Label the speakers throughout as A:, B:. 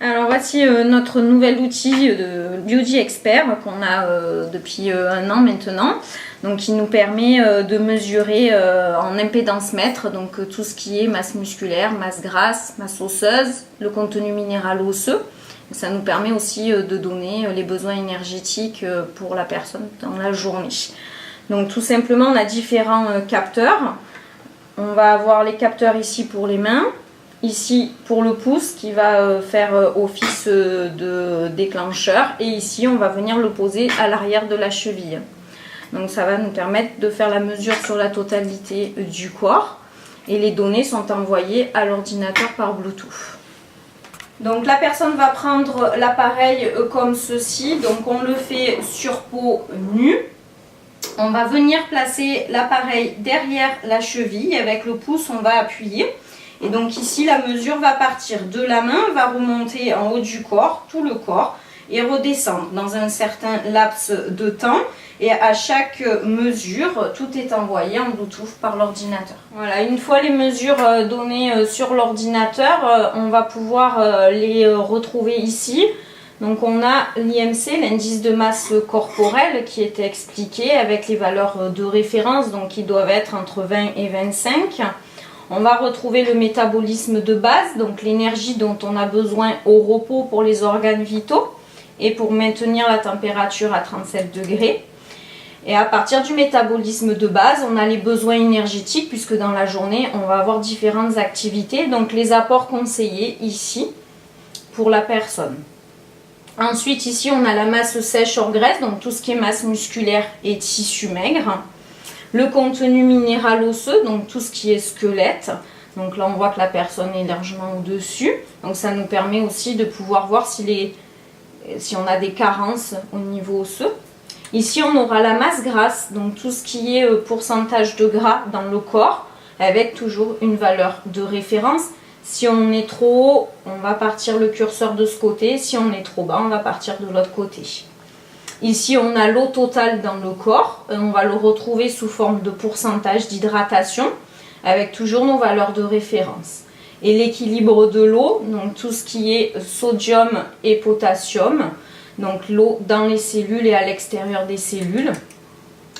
A: Alors voici notre nouvel outil de Bioji Expert qu'on a depuis un an maintenant. Donc qui nous permet de mesurer en impédance mètre donc tout ce qui est masse musculaire, masse grasse, masse osseuse, le contenu minéral osseux. Ça nous permet aussi de donner les besoins énergétiques pour la personne dans la journée. Donc tout simplement on a différents capteurs. On va avoir les capteurs ici pour les mains. Ici pour le pouce qui va faire office de déclencheur et ici on va venir le poser à l'arrière de la cheville. Donc ça va nous permettre de faire la mesure sur la totalité du corps et les données sont envoyées à l'ordinateur par Bluetooth. Donc la personne va prendre l'appareil comme ceci, donc on le fait sur peau nue. On va venir placer l'appareil derrière la cheville, avec le pouce on va appuyer. Et donc ici la mesure va partir de la main, va remonter en haut du corps, tout le corps, et redescendre dans un certain laps de temps. Et à chaque mesure, tout est envoyé en Bluetooth par l'ordinateur. Voilà, une fois les mesures données sur l'ordinateur, on va pouvoir les retrouver ici. Donc on a l'IMC, l'indice de masse corporelle, qui était expliqué avec les valeurs de référence, donc qui doivent être entre 20 et 25. On va retrouver le métabolisme de base, donc l'énergie dont on a besoin au repos pour les organes vitaux et pour maintenir la température à 37 degrés. Et à partir du métabolisme de base, on a les besoins énergétiques puisque dans la journée, on va avoir différentes activités. Donc les apports conseillés ici pour la personne. Ensuite, ici, on a la masse sèche hors graisse, donc tout ce qui est masse musculaire et tissu maigre. Le contenu minéral osseux, donc tout ce qui est squelette. Donc là, on voit que la personne est largement au-dessus. Donc ça nous permet aussi de pouvoir voir si on a des carences au niveau osseux. Ici, on aura la masse grasse, donc tout ce qui est pourcentage de gras dans le corps, avec toujours une valeur de référence. Si on est trop haut, on va partir le curseur de ce côté. Si on est trop bas, on va partir de l'autre côté. Ici, on a l'eau totale dans le corps. On va le retrouver sous forme de pourcentage d'hydratation, avec toujours nos valeurs de référence. Et l'équilibre de l'eau, donc tout ce qui est sodium et potassium. Donc l'eau dans les cellules et à l'extérieur des cellules.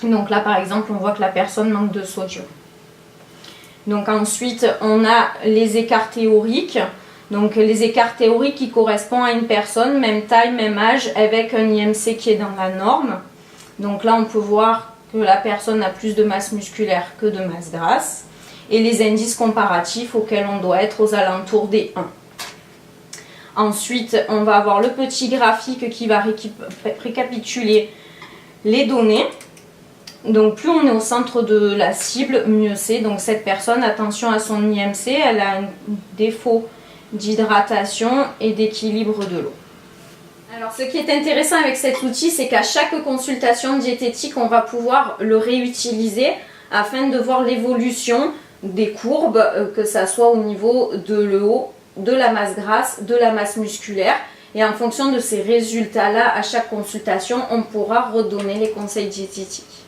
A: Donc là par exemple on voit que la personne manque de sodium. Donc ensuite on a les écarts théoriques. Donc les écarts théoriques qui correspondent à une personne, même taille, même âge, avec un IMC qui est dans la norme. Donc là on peut voir que la personne a plus de masse musculaire que de masse grasse. Et les indices comparatifs auxquels on doit être aux alentours des 1. Ensuite, on va avoir le petit graphique qui va récapituler les données. Donc plus on est au centre de la cible, mieux c'est. Donc cette personne, attention à son IMC, elle a un défaut d'hydratation et d'équilibre de l'eau. Alors ce qui est intéressant avec cet outil, c'est qu'à chaque consultation diététique, on va pouvoir le réutiliser afin de voir l'évolution des courbes, que ça soit au niveau de le haut, de la masse grasse, de la masse musculaire. Et en fonction de ces résultats-là, à chaque consultation, on pourra redonner les conseils diététiques.